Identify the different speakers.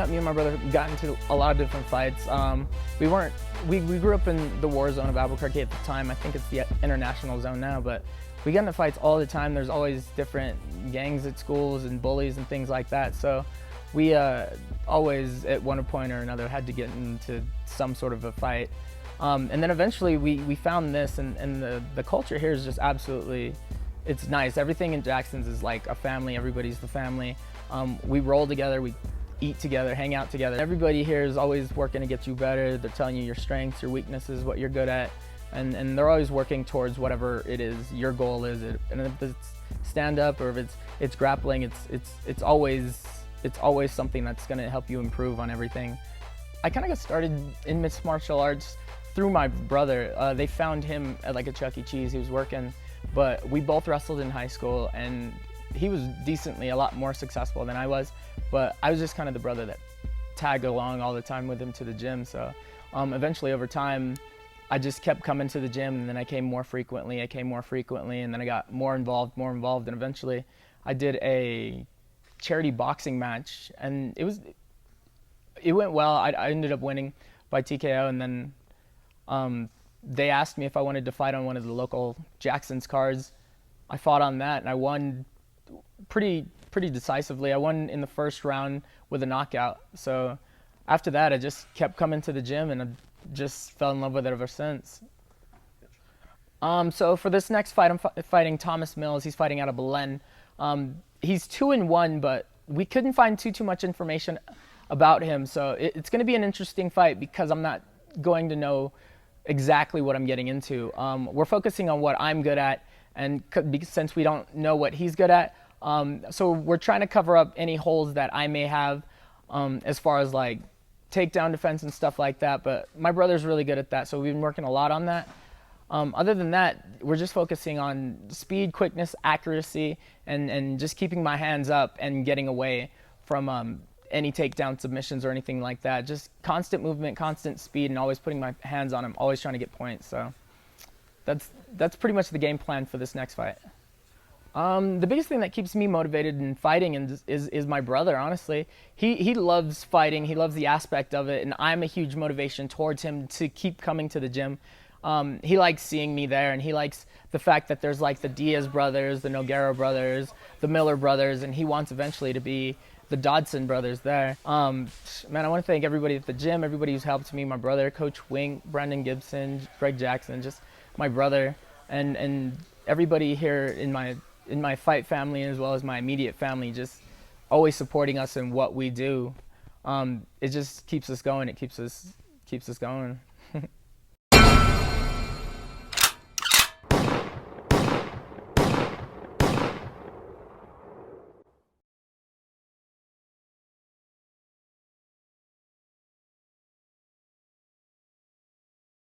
Speaker 1: up, me and my brother got into a lot of different fights. We grew up in the war zone of Albuquerque at the time. I think it's the international zone now, but we got into fights all the time. There's always different gangs at schools and bullies and things like that. So we always, at one point or another, had to get into some sort of a fight. And then eventually we found this, and the culture here is just absolutely, it's nice. Everything in Jackson's is like a family. Everybody's the family. We roll together, we eat together, hang out together. Everybody here is always working to get you better. They're telling you your strengths, your weaknesses, what you're good at, and they're always working towards whatever it is your goal is. And if it's stand up or if it's grappling, it's always something that's going to help you improve on everything. I kind of got started in mixed martial arts through my brother. They found him at like a Chuck E. Cheese. He was working, but we both wrestled in high school, and he was decently a lot more successful than I was, but I was just kind of the brother that tagged along all the time with him to the gym. So eventually over time, I just kept coming to the gym, and then I came more frequently, and then I got more involved, and eventually I did a charity boxing match, and it went well. I ended up winning by TKO, and then they asked me if I wanted to fight on one of the local Jackson's cards. I fought on that, and I won pretty decisively. I won in the first round with a knockout. So after that, I just kept coming to the gym, and I just fell in love with it ever since. So for this next fight, I'm fighting Thomas Mills. He's fighting out of Belen. He's 2-1, but we couldn't find too much information about him. So it's going to be an interesting fight because I'm not going to know exactly what I'm getting into. We're focusing on what I'm good at, and since we don't know what he's good at, so we're trying to cover up any holes that I may have as far as like takedown defense and stuff like that. But my brother's really good at that, so we've been working a lot on that. Other than that, we're just focusing on speed, quickness, accuracy, and just keeping my hands up and getting away from any takedown submissions or anything like that. Just constant movement, constant speed, and always putting my hands on him, always trying to get points. So that's pretty much the game plan for this next fight. The biggest thing that keeps me motivated in fighting is my brother, honestly. He loves fighting, he loves the aspect of it, and I'm a huge motivation towards him to keep coming to the gym. He likes seeing me there, and he likes the fact that there's like the Diaz brothers, the Noguera brothers, the Miller brothers, and he wants eventually to be the Dodson brothers there. Man, I want to thank everybody at the gym, everybody who's helped me, my brother, Coach Wink, Brendan Gibson, Greg Jackson, just my brother, and everybody here in my fight family as well as my immediate family, just always supporting us in what we do. It just keeps us going. It keeps us going.